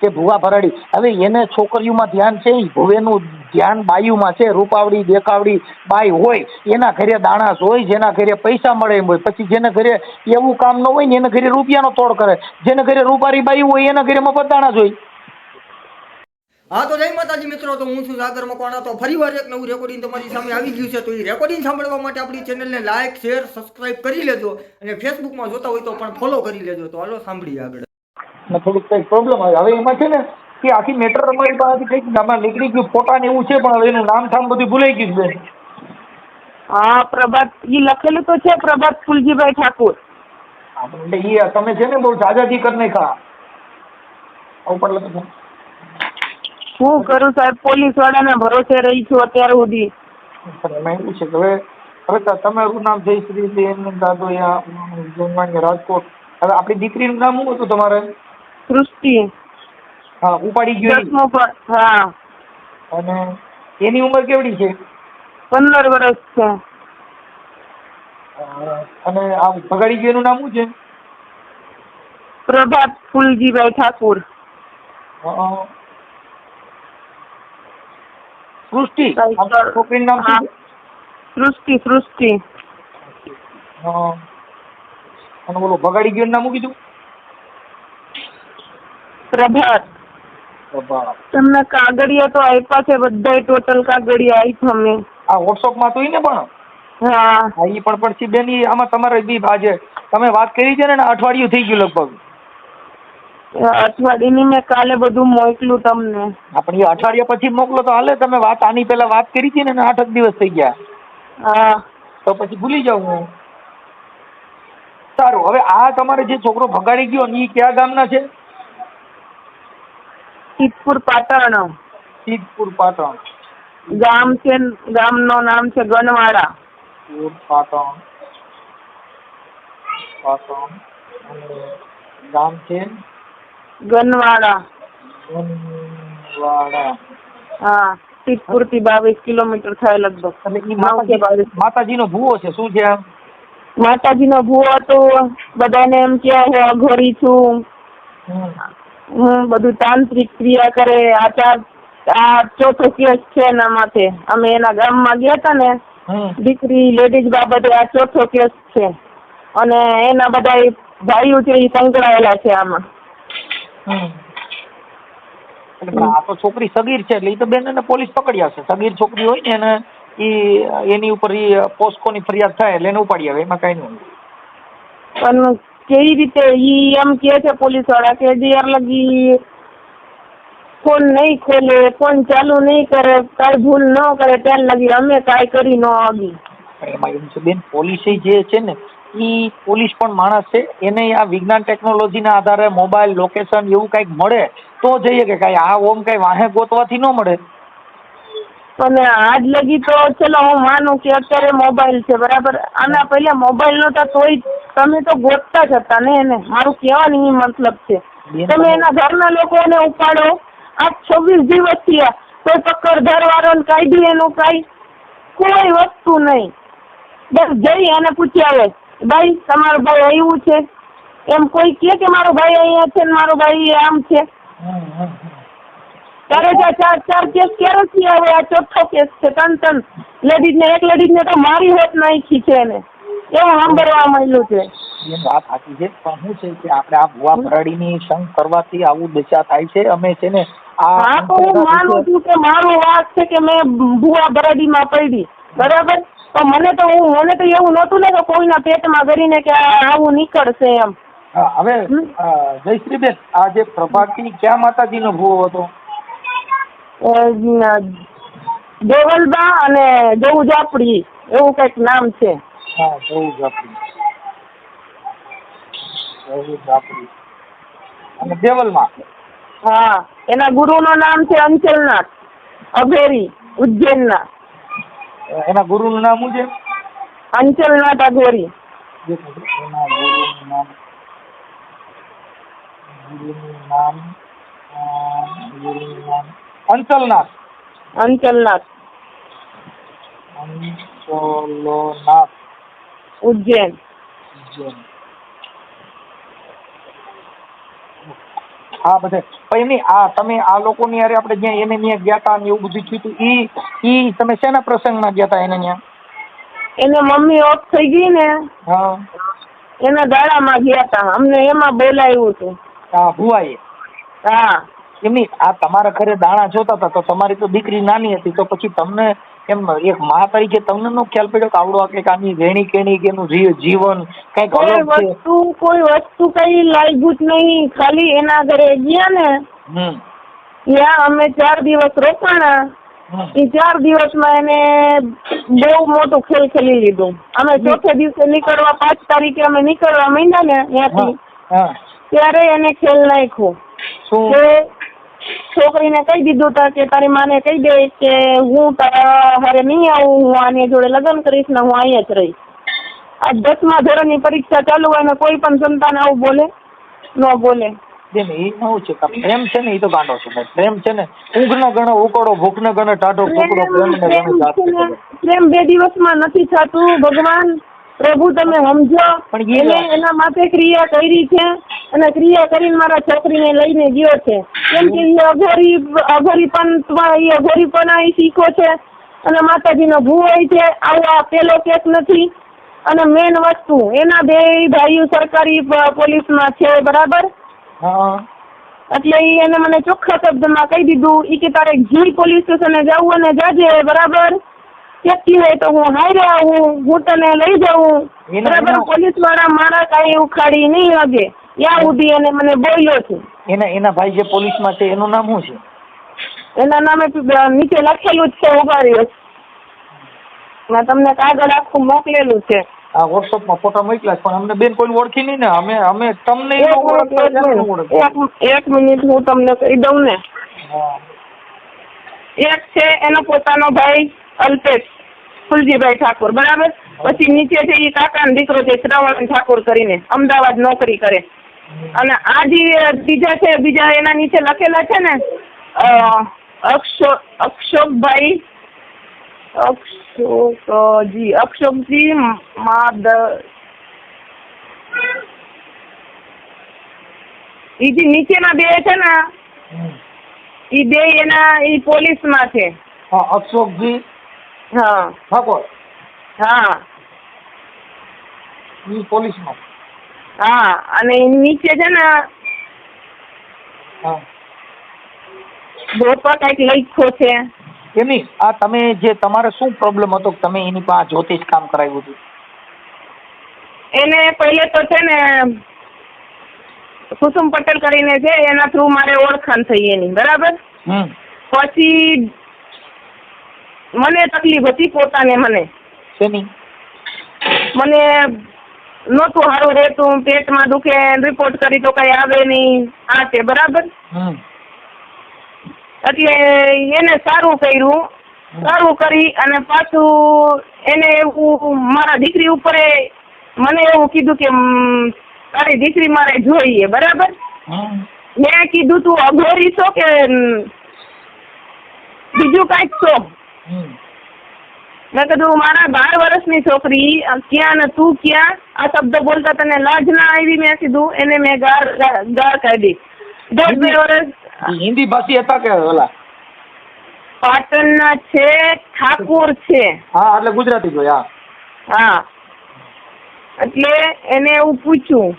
કે ભુવા ભરાડી. હવે એને છોકરીઓમાં ધ્યાન છે, ભુવેનું ધ્યાન બાયુમાં છે. રૂપાવડી દેખાવડી બાઈ હોય, એના ઘરે દાણાસ હોય, જેના ઘરે પૈસા મળે એમ હોય. પછી જેના ઘરે એવું કામ ન હોય ને એના ઘરે રૂપિયાનો તોડ કરે. જેના ઘરે રૂપારી બાયું હોય એના ઘરે મફત દાણા જ હોય. હા તો જય માતાજી મિત્રો, તો હું છું સાગર મકવાણા. તો ફરીવાર એક નવું રેકોર્ડિંગ તમારી સામે આવી ગયું છે. તો એ રેકોર્ડિંગ સાંભળવા માટે આપણી ચેનલને લાઈક શેર સબસ્ક્રાઇબ કરી લેજો, અને ફેસબુકમાં જોતા હોય તો પણ ફોલો કરી લેજો. તો હાલો સાંભળીએ આગળ. થોડીક કઈક પ્રોબ્લેમ આવે. હવે એમાં છે ને કે આખી મેટર અમારી પાસેથી કંઈક આમાં નીકળી ગયું, ફોટા ને એવું છે, પણ હવે એનું નામ ઠામ બધું ભૂલાઈ ગયું બેન. હા, પ્રભાત ઈ લખેલું તો છે, પ્રભાત ફુલજીભાઈ ઠાકોર. એટલે એ તમે છે ને બહુ જાજાજી કરી નાખ્યા ઉપર લખો. શું કરું સાહેબ, પોલીસ વાળાના ભરોસે રહી છું અત્યાર સુધી. એમાં એવું છે કે હવે તમારું નામ જયશ્રી બેન દાદોયા જન્માન્ય રાજકોટ. હવે આપણી દીકરીનું નામ શું હતું તમારે? સૃષ્ટિ. હા, ઉપાડી ગયો. 10મું પર. હા. અને એની ઉંમર કેવડી છે? 15 વર્ષ છે. અને આ ભગાડી ગયો એનું નામ શું છે? પ્રભાત ફુલજીભાઈ ઠાકોર. સૃષ્ટિ છોકરીનું નામ શું છે? સૃષ્ટિ. સૃષ્ટિ. અને બોલો ભગાડી ગયો નામ શું કીધું? પ્રભાત. તમને કાગળિયા તો આપ્યા છે, બધા ટોટલ કાગળિયા આપ્યા મેં. આ વોટ્સઅપમાં તો ને પણ. હા, એ પણ પછી બેન આમાં તમારે બી આજે તમે વાત કરી છે ને, અઠવાડિયું થઈ ગયું લગભગ. અઠવાડિયાની મેં કાલે બધું મોકલું તમને. આપણે અઠવાડિયા પછી મોકલો તો હાલે. તમે વાત આની પહેલા વાત કરી હતી ને, 8 દિવસ થઈ ગયા. હા. તો પછી ભૂલી જાઉં હું. સારું, હવે આ તમારે જે છોકરો ભગાડી ગયો ને, એ કયા ગામના છે? સિદ્ધપુર પાટણ. સિદ્ધપુર પાટણ. ગામ છે, ગામનું નામ છે ગનવાડા. પાટણ. પાટણ. ગામ છે ગનવાડા. ગનવાડા. હા, સિદ્ધપુર થી 22 કિલોમીટર થાય લગભગ. માતાજીનો ભૂવો છે. શું છે? માતાજીનો ભૂવો તો બધાને એમ કે હું અઘોરી છું, હું બધું તાંત્રિક ક્રિયા કરે. આ ચોથો કેસ છે એના માથે. અમે એના ગામમાં ગયા હતા ને, દીકરી લેડીઝ બાબતે આ ચોથો કેસ છે. અને એના બધા ભાઈઓ છે એ સંકળાયેલા છે આમાં. આ તો છોકરી સગીર છે એટલે એ તો બેન ને પોલીસ પકડી આવશે. સગીર છોકરી હોય ને એને એની ઉપર પોસ્કોની ફરિયાદ થાય એટલે એને ઉપાડી આવે, એમાં કઈ નહીં. પણ કેવી રીતે ઈ એમ કે છે પોલીસ વાળા કે જ્યાર લગી ફોન નહીં ખોલે, ફોન ચાલુ નહીં કરે, કાંઈ ભૂલ ન કરે ત્યાર લગી અમે કાંઈ કરી ન આવી. એમાં એમ છે બેન, પોલીસ જે છે ને એ પોલીસ પણ માણસ છે. એને આ વિજ્ઞાન ટેકનોલોજીના આધારે મોબાઈલ લોકેશન એવું કંઈક મળે તો જઈએ કે કાંઈ આ ઓમ કંઈ વાહે ગોતવાથી ન મળે. પણ આજ લગી તો ચલો હું માનું કે અત્યારે મોબાઈલ છે બરાબર, આના પહેલા મોબાઈલ નહોતા તોય તમે તો ગોતતા જ હતા ને એને. મારું કહેવાનું એ મતલબ છે. તમે એના ઘરના લોકો એને ઉપાડો. આ 26 દિવસ થયા કોઈ પકડધાર વાળો કાઢી એનું કાંઈ કોઈ વસ્તુ નહીં. બસ જઈ અને પૂછી આવે, ભાઈ તમારો ભાઈ આવ્યું છે? એમ કોઈ કે મારો ભાઈ અહીંયા છે ને મારો ભાઈ આમ છે? ત્યારે ચાર કેસ ક્યારે થયા? હવે આ ચોથો કેસ છે. 3 લેડીઝને, એક લેડીઝને તો મારી હોત નાખી છે એને, એવું સાંભળવા મળ્યું છે. વાત સાચી છે, પણ શું છે કે આપણે આ ભુવા ભરાડીની સંગ કરવાથી આવું દશા થાય છે. અમે છે ને હા, તો હું માનું છું કે મારું વાત છે કે મેં ભુવા ભરાડીમાં પડી બરાબર, તો મને તો એવું નહોતું ને કે કોઈના પેટમાં કરીને કે આવું નીકળશે એમ. હવે જયશ્રીબેન, આ જે પ્રભાતી ક્યાં માતાજીનો ભૂવો હતો? દેવલબા અને જવું જાપડી એવું કઈક નામ છે. હા, જવું જાપડી. જવું જાપડી અને દેવલમાં. હા, એના ગુરુનું નામ છે અંચલનાથ અઘોરી, ઉજ્જૈનના. એના ગુરુનું નામ શું છે? અંચલનાથ અઘોરી. એના ગુરુનું નામ અંચલનાથ. અંચલનાથ. અંચલનાથ. ઉજ્જૈન. હા બધે પણ એમની આ તમે આ લોકોની હારે આપણે જ્યાં એને ત્યાં ગયા હતા ને એવું બધું થયું હતું ઈ તમે શેના પ્રસંગમાં ગયા હતા એને ત્યાં? એને મમ્મી ઓફ થઈ ગઈ ને હા એના દાડામાં ગયા હતા, અમને એમાં બોલાવ્યું હતું. હા ભુવાએ. હા એમની આ તમારા ઘરે દાણા જોતા હતા તો તમારી તો દીકરી નાની હતી તો પછી તમને એમ એક મા તરીકે તમને નો ખ્યાલ પડ્યો કે આવડો કંઈક આની રહેણી કેણી કે એનું જીવન કંઈક અલગ છે? કોઈ વસ્તુ કઈ લાગ્યું જ નહીં, ખાલી એના ઘરે ગયા ને ત્યાં અમે 4 દિવસ રોકાણા. એ 4 દિવસમાં એને બહુ મોટું ખેલ ખેલી લીધું. અમે ચોથે દિવસે નીકળવા 5 તારીખે અમે નીકળવા માંડ્યા ને ત્યાંથી ત્યારે એને ખેલ નાખ્યો કે છોકરીને કહી દીધું તા કે તારી માને કહી દે કે હું તારા હારે નહીં આવું, હું આની જોડે લગ્ન કરીશ ને હું અહીંયા જ રહીશ. આ 10મા ધોરણની પરીક્ષા ચાલુ હોય ને કોઈ પણ સંતાન આવું બોલે ન બોલે. એ શું છે પ્રેમ છે ને એ તો ગાંડો છે પ્રેમ છે ને ઊંઘ ન ગણો ઉકળો ભૂખ ન ગણે ટાઢો ફૂકડો પ્રેમ 2 દિવસમાં નથી થતું. ભગવાન પ્રભુ તમે સમજો. એને એના માટે ક્રિયા કરી છે અને ક્રિયા કરીને મારા છોકરીને લઈને ગયો છે કેમ કે એ અઘોરીપણા શીખો છે અને માતાજીનો ભૂવાઈ છે. આવો પેલો કેસ નથી. અને મેન વસ્તુ એના 2 ભાઈઓ સરકારી પોલીસમાં છે બરાબર. એટલે એને મને ચોખ્ખા શબ્દમાં કહી દીધું કે તારે જી પોલીસ સ્ટેશને જવું અને જાજે બરાબર. કેટલી હોય તો હું હારે આવું, હું તને લઈ જાઉં બરાબર. પોલીસ વાળા મારા કાંઈ ઉખાડી નહીં હગે ત્યાં સુધી એને મને બોલ્યો છે. એના ભાઈ જે પોલીસમાં છે એનું નામ શું છે? એના નામે નીચે લખેલું જ છે, ઉભા રહ્યો મેં તમને કાગળ આખું મોકલેલું છે. આ વોટ્સઅપમાં ફોટા મોકલ્યા પણ અમને બેન કોઈ ઓળખી નહીં ને અમે તમને એક મિનિટ હું તમને કહી દઉં ને. એક છે એનો પોતાનો ભાઈ અલ્પેશ ફુલજીભાઈ ઠાકોર બરાબર. પછી નીચે છે એ કાકાનો દીકરો છે શ્રવણ ઠાકોર કરીને અમદાવાદ નોકરી કરે. અને આ જે બીજા છે બીજા એના નીચે લખેલા છે ને અક્ષોકભાઈ અક્ષોકજી એ જે નીચેના 2 છે ને એ 2 એના પોલીસમાં છે. અશોકજી હા ઠાકોર. હા પોલીસમાં. હા અને નીચે છે ને બોપા કઈક લખ્યો છે. એમની આ તમે જે તમારે શું પ્રોબ્લેમ હતો તમે એની પાસે જ્યોતિષ કામ કરાવ્યું હતું? એને પહેલે તો છે ને કુસુમ પટેલ કરીને છે એના થ્રુ મારે ઓળખાણ થઈ એની બરાબર. પછી મને તકલીફ હતી પોતાને મને નહોતું સારું રહેતું, પેટમાં દુખે, રિપોર્ટ કરી તો કઈ આવે નહીં આ છે બરાબર. એટલે એને સારું કરી અને પાછું એને એવું મારા દીકરી ઉપર મને એવું કીધું કે તારી દીકરી મારે જોઈએ બરાબર. મેં કીધું તું અઘોરી છો કે બીજું કાંઈક છો? મેં કીધું મારા 12 વર્ષની છોકરી ક્યાં ને તું ક્યાં આ શબ્દ બોલતા તને લાજ ના આવી? મેં કીધું એને મેં ગાળ કાઢી. 10-2 વર્ષ હિન્દી ભાષી હતા કે ઓલા પાટણના છે ઠાકોર છે? હા એટલે ગુજરાતી જોયા. હા એટલે એને એવું પૂછ્યું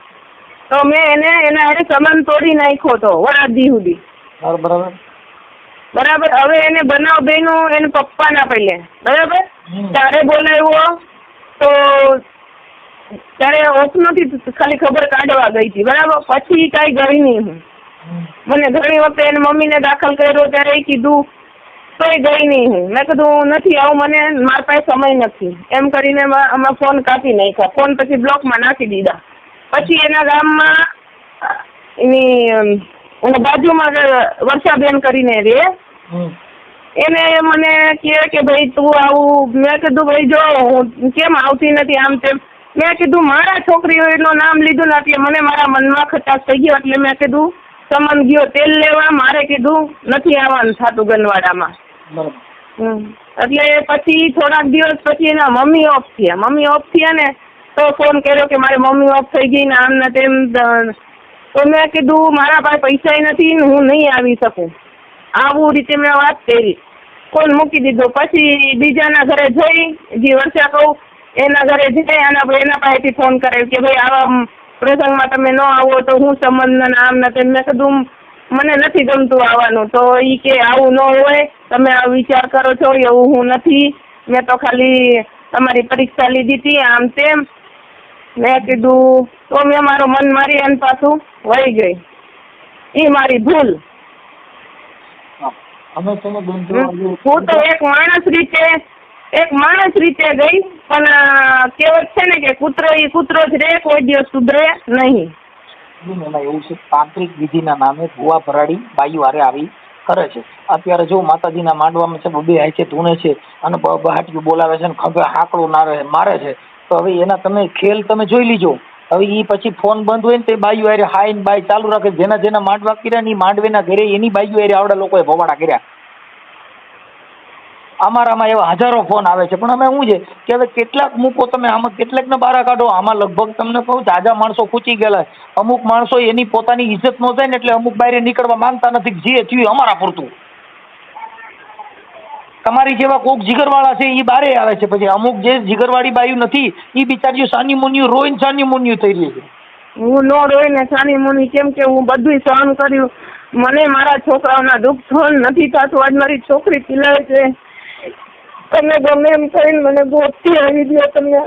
તો મેં એના હારે સંબંધ તોડી નાખ્યો હતો વરાદી સુધી બરાબર. હવે એને બનાવ બેનું એને પપ્પાના પહેલે બરાબર ત્યારે બોલાવ્યો તો ત્યારે ઓછ નથી ખાલી ખબર કાઢવા ગઈ હતી બરાબર. પછી કાંઈ ગઈ નહીં હું. મને ઘણી વખતે એને મમ્મીને દાખલ કર્યો ત્યારે એ કીધું તોય ગઈ નહીં હું. મેં કીધું નથી આવું, મને મારા પાસે સમય નથી એમ કરીને અમે ફોન કાપી નાખ્યા. ફોન પછી બ્લોકમાં નાખી દીધા. પછી એના ગામમાં એની બાજુમાં વર્ષાબેન કરીને રે એને મને કહે કે ભાઈ તું આવું. મેં કીધું ભાઈ જો હું કેમ આવતી નથી આમ તેમ. મેં કીધું મારા છોકરીઓનું નામ લીધું ને એટલે મને મારા મનમાં ખટાશ થઈ ગયો. એટલે મેં કીધું સમન ગયો તેલ લેવા, મારે કીધું નથી આવવાનું થતું ગનવાડામાં. એટલે પછી થોડાક દિવસ પછી એના મમ્મી ઓફ થયા ને તો ફોન કર્યો કે મારે મમ્મી ઓફ થઈ ગઈ ને આમ ને તેમ તો મેં કીધું મારા પાસે પૈસા નથી ને હું નહીં આવી શકું, આવું રીતે મેં વાત કરી. ફોન મૂકી દીધો. પછી બીજાના ઘરે જઈ, જે વર્ષા કહું એના ઘરે જઈ એના પાસેથી ફોન કરાવ્યો કે ભાઈ આવા પ્રસંગમાં તમે ન આવો તો હું સંબંધ આમ નથી. મેં કીધું મને નથી ગમતું આવવાનું. તો એ કે આવું ન હોય, તમે આ વિચાર કરો છો, એવું હું નથી, મેં તો ખાલી તમારી પરીક્ષા લીધી હતી આમ તેમ. મેં કીધું તો મેં મારો મન મારી એને પાછું વહી ગઈ. એ મારી ભૂલ. અમે છે ને બેન હું તો એક માણસ રીતે ગઈ, પણ કહેવત છે ને કે કૂતરો એ કૂતરો જ રહે, કોઈ દિવસ સુધરે નહીં. એમાં એવું છે, તાંત્રિક વિધિના નામે ભુવા ભરાડી બાઈઓ હારે આવી કરે છે. અત્યારે જો માતાજીના માંડવામાં છે, બબે હાય છે, ધૂણે છે અને બહાટિયું બોલાવે છે ને ખભે હાકડું મારે છે. તો હવે એના તમે ખેલ તમે જોઈ લીજો. હવે એ પછી ફોન બંધ હોય ને તે બાઈઓ હારે હાઈ ને બાઈ ચાલુ રાખે. જેના માંડવા કર્યા ને એ માંડવેના ઘરે એની બાઈઓ હારે આવડા લોકોએ ભવાડા કર્યા. અમારામાં એવા હજારો ફોન આવે છે, પણ અમે શું છે કે હવે કેટલાક મૂકો તમે, આમાં કેટલાકને બહાર કાઢો. આમાં લગભગ તમને કહું તાજા માણસો ખૂચી ગયેલા. અમુક માણસો એની પોતાની ઇજ્જત ન થાય ને એટલે અમુક બહાર નીકળવા માંગતા નથી. જે થયું અમારા પૂરતું. તમારી જેવા કોક જીગરવાળા છે એ બારે આવે છે. પછી અમુક જે જીગરવાળી બાયું નથી એ બિચારીઓ સાની મુનિયું રોઈને સાની મુનિયું થઈ રહી છે. હું ન રોઈને સાની મુનિ કેમ કે હું બધું સહન કર્યું. મને મારા છોકરાઓના દુઃખ સહન નથી થતું. આજ મારી છોકરી પીલાય છે. તમે ગમે એમ થઈને મને ગોતથી આવી દો. તમને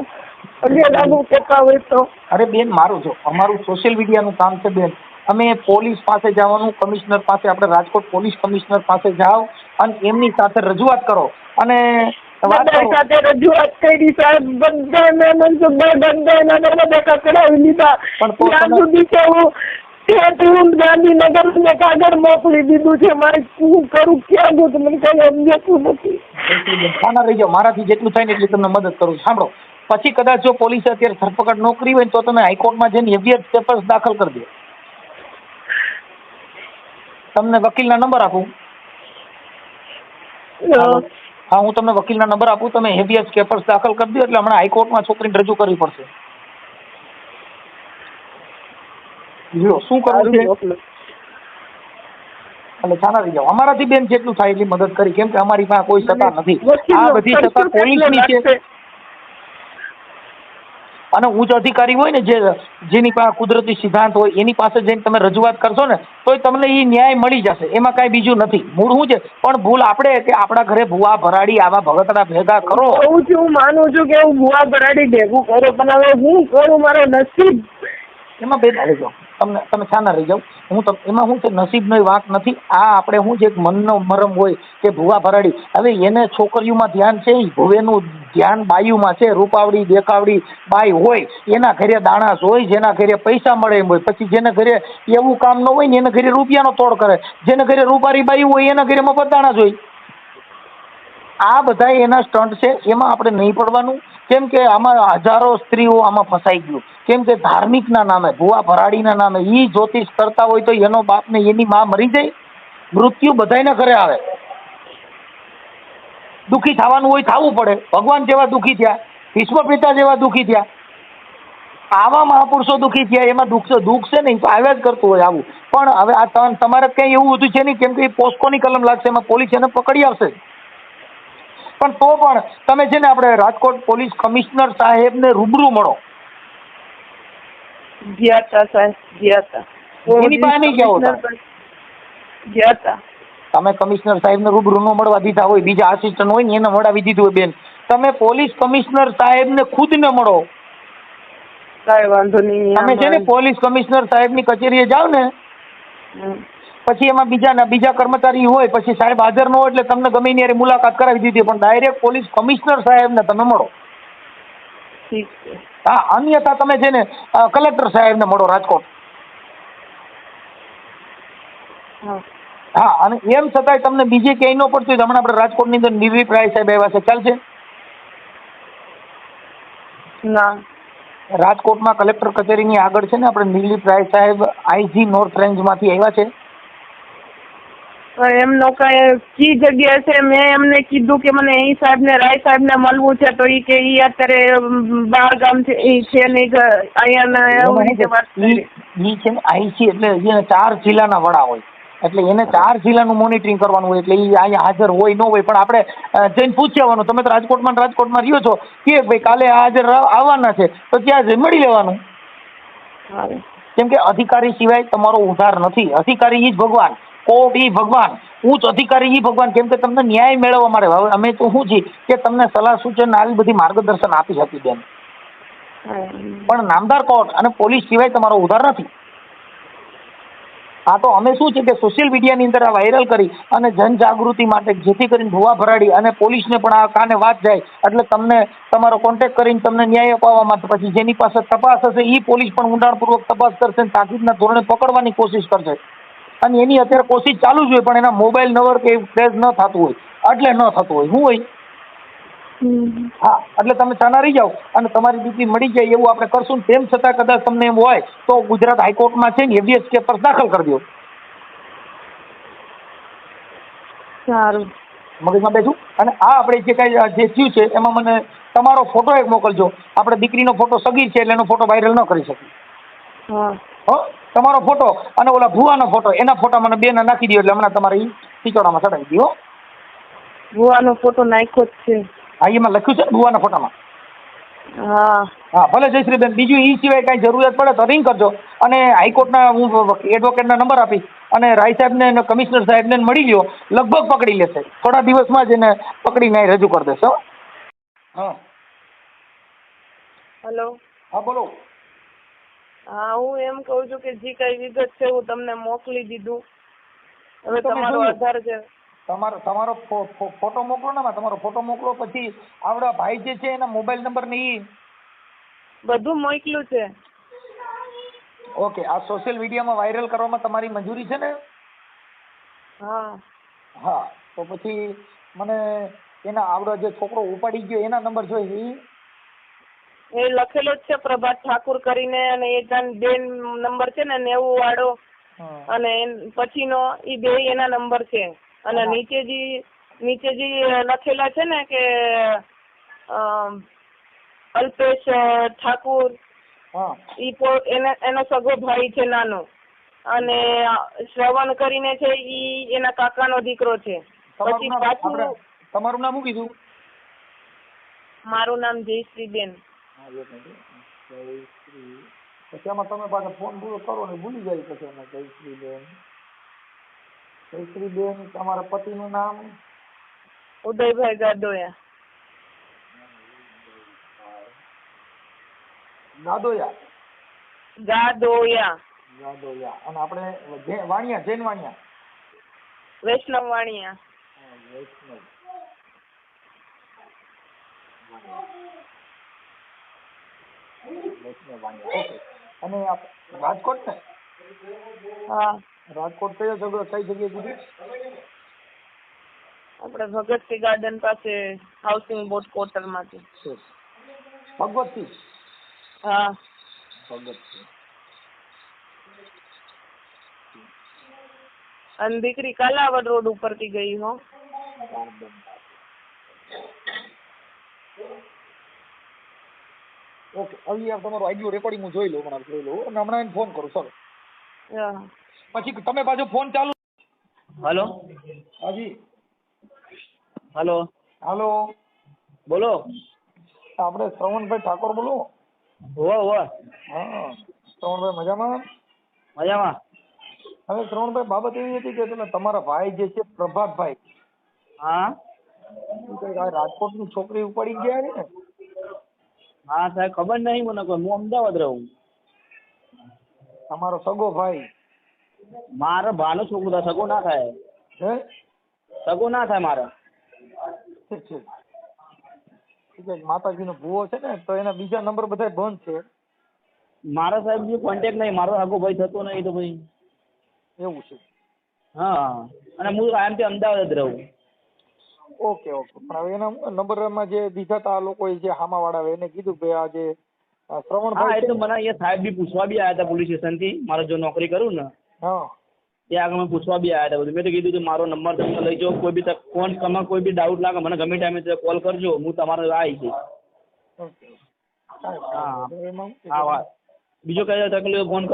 અગે લાગુ કેતા હોય તો. અરે બેન મારું જો અમારું સોશિયલ મીડિયાનું કામ છે બેન. અમે પોલીસ પાસે જવાનું, કમિશનર પાસે, આપણે રાજકોટ પોલીસ કમિશનર પાસે જાઓ અને એમની સાથે રજૂઆત કરો. અને સાથે રજૂઆત કરી સાહેબ, બધા મેં મનસુખભાઈ બધા કરાવી લીધા. ત્યાં સુધી કે હું ગાંધીનગર કાગળ મોકલી દીધું છે. મારે શું કરું, ક્યાં ગયું મને કઈ સમજાતું નથી. ખાના રહી જાઓ, મારાથી જેટલું થાય ને એટલી તમને મદદ કરું. સાંભળો, પછી કદાચ જો પોલીસે અત્યારે ધરપકડ ન કરી હોય તો તમે હાઈકોર્ટમાં જઈને હેવિયસ પેપર્સ દાખલ કરી દો. તમને વકીલના નંબર આપું. હા, હું તમને વકીલના નંબર આપું. તમે હેવિયસ પેપર્સ દાખલ કરી દો એટલે હમણાં હાઈકોર્ટમાં છોકરીને રજૂ કરવી પડશે. જો શું કરવું છે એટલે છાના રહી જાઓ. અમારાથી બેન જેટલું થાય એટલી મદદ કરી, કેમ કે અમારી પાસે કોઈ સત્તા નથી. આ બધી સત્તા પોલીસની છે. અને ઉચ્ચ અધિકારી હોય ને જેની પાસે કુદરતી સિદ્ધાંત હોય એની પાસે જઈને તમે રજૂઆત કરશો ને તોય તમને એ ન્યાય મળી જશે. એમાં કાંઈ બીજું નથી. મૂળ શું છે, પણ ભૂલ આપણે કે આપણા ઘરે ભૂવા ભરાડી આવા ભગતડા ભેગા કરો. હું માનું છું કે હું ભૂવા ભરાડી ભેગું કરું, પણ હવે હું કરું, મારો નસીબ એમાં બે રહી જાઓ. તમે છાના રહી જાઓ. એમાં શું છે, નસીબનો વાંક નથી. આ આપણે શું છે, મનનો મરમ હોય કે ભૂવા ભરાડી. હવે એને છોકરીઓમાં ધ્યાન છે, ભુવેનું ધ્યાન બાયુમાં છે. રૂપાવડી દેખાવડી બાઈ હોય એના ઘરે દાણાસ હોય, જેના ઘરે પૈસા મળે એમ હોય. પછી જેના ઘરે એવું કામ ન હોય ને એના ઘરે રૂપિયાનો તોડ કરે. જેના ઘરે રૂપારી બાઈ હોય એના ઘરે મફત દાણાસ હોય. આ બધા એના સ્ટન્ટ છે. એમાં આપણે નહીં પડવાનું. કેમ કે આમાં હજારો સ્ત્રીઓ આમાં ફસાઈ ગયું. કેમ કે ધાર્મિકના નામે, ભુવા ભરાડીના નામે ઈ જ્યોતિષ કરતા હોય તો એનો બાપ ને એની માં મરી જાય. મૃત્યુ બધાયના ઘરે આવે. દુઃખી થવાનું હોય થવું પડે. ભગવાન જેવા દુઃખી થયા, વિશ્વ પિતા જેવા દુઃખી થયા, આવા મહાપુરુષો દુઃખી થયા. એમાં દુઃખ છે ને તો આવ્યા જ કરતું હોય આવું. પણ હવે આ તમારે કંઈ એવું બધું છે નહીં, કેમ કે પોસ્કોની કલમ લાગશે, એમાં પોલીસ એને પકડી આવશે. પણ તો પણ તમે છે ને આપણે રાજકોટ પોલીસ કમિશનર સાહેબને રૂબરૂ મળો. એની પાસે નહીં ગયા હતા. તમે કમિશનર સાહેબને રૂબરૂ ન મળવા દીધા હોય, બીજા આસિસ્ટન્ટ હોય ને એને મળાવી દીધું હોય. બેન તમે પોલીસ કમિશનર સાહેબને ખુદને મળો. કાંઈ વાંધો નહીં. તમે છે ને પોલીસ કમિશનર સાહેબની કચેરીએ જાઓ ને, પછી એમાં બીજા કર્મચારી હોય, પછી સાહેબ હાજર ન હોય એટલે તમને ગમે ત્યારે મુલાકાત કરાવી દીધી, પણ ડાયરેક્ટ પોલીસ કમિશનર સાહેબને તમે મળો. હા, અન્યથા તમે છે ને કલેક્ટર સાહેબને મળો રાજકોટ. હા, અને એમ છતાંય તમને બીજે ક્યાંય ન પડતું હમણાં આપણે રાજકોટની અંદર નિર્વીપ રાય સાહેબ આવ્યા છે, ચાલશે? ના, રાજકોટમાં કલેક્ટર કચેરીની આગળ છે ને આપણે નિર્લીપ રાય સાહેબ આઈજી નોર્થ રેન્જમાંથી આવ્યા છે. એમનો કઈ જગ્યા છે? મેં એમને કીધું કે મને એ સાહેબને રાય સાહેબને મળવું છે, તો એ કે ઈ અત્યારે બહાર ગામ છે, એ છે નહીં અહીંયા એવી રીતે વાત કરી. ઈ છે ને આઈસી એટલે એને 4 જિલ્લાના વડા હોય, એટલે એને 4 જિલ્લાનું મોનિટરિંગ કરવાનું હોય, એટલે એ અહીંયા હાજર હોય ન હોય, પણ આપણે જઈને પૂછી આવવાનું. તમે તો રાજકોટમાં રહ્યો છો કે ભાઈ કાલે હાજર આવવાના છે, તો ત્યાં જઈ મળી લેવાનું. કેમ કે અધિકારી સિવાય તમારો ઉદ્ધાર નથી. અધિકારી ઈ જ ભગવાન, કોર્ટ ઈ ભગવાન, ઉચ્ચ અધિકારી ઈ ભગવાન. કેમ કે તમને ન્યાય મેળવવા માટે હવે અમે તો શું છીએ કે તમને સલાહ સૂચન આવી બધી માર્ગદર્શન આપી શકી બેન, પણ નામદાર કોર્ટ અને પોલીસ સિવાય તમારો ઉદ્ધાર નથી. આ તો અમે શું છે કે સોશિયલ મીડિયાની અંદર આ વાયરલ કરી અને જનજાગૃતિ માટે, જેથી કરીને ભૂવા ભરાડી અને પોલીસને પણ આ કાને વાત જાય, એટલે તમને તમારો કોન્ટેક્ટ કરીને તમને ન્યાય અપાવવા માટે પછી જેની પાસે તપાસ હશે એ પોલીસ પણ ઊંડાણપૂર્વક તપાસ કરશે અને તાકીદના ધોરણે પકડવાની કોશિશ કરશે. અને એની અત્યારે કોશિશ ચાલુ જ હોય, પણ એના મોબાઈલ નંબર કે ટ્રેસ ન થતું હોય, એટલે ન થતું હોય. શું હોય? હા, એટલે તમે ચાના રહી જાઓ અને તમારી દીકરી મળી જાય એવું આપણે કરશું. તેમ છતાં કદાચ તમને એમ હોય તો ગુજરાત હાઈકોર્ટમાં છે ને હેબિયસ કેસ દાખલ કરી દો. સારું, મગજમાં બેઠું. અને આ આપણે જે કાંઈ જે થયું છે એમાં મને તમારો ફોટો એક મોકલજો. આપણે દીકરીનો ફોટો સગીર છે એટલે એનો ફોટો વાયરલ ન કરી શકીએ. તમારો ફોટો અને ઓલા ભુવાનો ફોટો, એના ફોટા મને બેને નાખી દો, એટલે હમણાં તમારે ટીચોડામાં ચડાવી દો. ભુવાનો ફોટો નાખ્યો જ છે. હા, એમાં લખ્યું છે ને ભુવાના ફોટામાં. હા, ભલે જયશ્રીબેન. બીજું એ સિવાય કાંઈ જરૂરિયાત પડે તો રિંગ કરજો. અને હાઈકોર્ટના હું એડવોકેટના નંબર આપીશ અને રાય સાહેબને અને કમિશનર સાહેબને મળી લ્યો, લગભગ પકડી લેશે. થોડા દિવસમાં જ એને પકડીને રજૂ કરી દેશે. હા, હેલો. હા બોલો. હા, હું એમ કહું છું કે જે કઈ વિગત છે હું તમને મોકલી દીધું. હવે તમારો આધાર છે, તમારો ફોટો મોકલો ને. તમારો ફોટો મોકલો, પછી આવડા ભાઈ જે છે એના મોબાઈલ નંબર ને ઈ બધું મોકલ્યું છે. ઓકે. આ સોશિયલ મીડિયામાં વાયરલ કરવામાં તમારી મંજૂરી છે ને? હા. હા, તો પછી મને એના આવડો જે છોકરો ઉપાડી ગયો એના નંબર જોઈએ. એ લખેલો જ છે પ્રભાત ઠાકુર કરીને, અને એ બેન નંબર છે ને 90 વાળો, અને પછીનો ઈ બે એના નંબર છે. અને નીચે જે લખેલા છે ને કે અલ્પેશ ઠાકુર, એનો સગો ભાઈ છે નાનો, અને શ્રવણ કરીને છે ઈ એના કાકાનો દીકરો છે. પછી પાછું તમારું નામ શું કીધું? મારું નામ જયશ્રીબેન. પછી આમાં તમે પાછા ફોન પૂરો કરો ને ભૂલી જાય પછી અમે જયશ્રીબેન. જયશ્રીબેન, તમારા પતિનું નામ? ઉદયભાઈ ગાદોયા. ગાદોયા. ગાદોયા. ગાદોયા. અને આપણે વાણિયા, જૈન વાણિયા? વૈષ્ણવ વાણિયા. વૈષ્ણવ. ઓકે. અને રાજકોટ ને? હા. રાજકોટ કઈ જગ્યાએ કીધું? આપણે ભગતસિંહ ગાર્ડન પાસે હાઉસિંગ બોર્ડ ક્વાર્ટર માંથી. ભગવતસિંહ? હા, ભગતસિંહ. અને દીકરી કાલાવડ રોડ ઉપરથી ગઈ હો. ઓકે. હવે તમારું આઈડિયો રેકોર્ડિંગ હું જોઈ લઉં, અને હમણાં એને ફોન કરું. સર પછી તમે પાછો ફોન ચાલુ. હેલો. હાજી. હેલો. હાલો, બોલો. આપણે શ્રવણભાઈ ઠાકોર બોલો? હા, શ્રવણભાઈ મજામાં? મજામાં. હવે શ્રવણભાઈ, બાબત એવી હતી કે પેલા તમારા ભાઈ જે છે પ્રભાતભાઈ, હા, રાજકોટની છોકરી ઉપાડી ગયા ને? હા સાહેબ, ખબર નહીં મને. કોઈ, હું અમદાવાદ રહું. તમારો સગો ભાઈ? મારો ભાનો છોકરો, સગો ના થાય. હે? સગો ના થાય મારે. ઠીક છે. માતાજીનો ભૂવો છે ને, તો એના બીજા નંબર બધા બંધ છે. મારા સાહેબ જે કોન્ટેક્ટ નહીં, મારો સગો ભાઈ થતો નહીં તો ભાઈ. એવું છે? હા, અને હું કાયમથી અમદાવાદ જ રહું. ઓકે. પણ હવે એના નંબરમાં જે દીધા હતા આ લોકોએ, જે હામાવાળા, એને કીધું કે આ જે શ્રવણભાઈ, હા, એટલે મને અહીંયા સાહેબ બી પૂછવા બી આવ્યા હતા પોલીસ સ્ટેશનથી, મારે જો નોકરી કરું ને. હા. ત્યાં આગળ મને પૂછવા બી આવ્યા હતા બધું. મેં તો કીધું કે મારો નંબર તમને લઈ જાઓ, કોઈ બી ફોન તમારે કોઈ બી ડાઉટ લાગે મને ગમે ટાઈમે કોલ કરજો, હું તમારે આવી જઈશ. ઓકે હા હા વાત બીજો કઈ તકલીફ ફોન કરજો.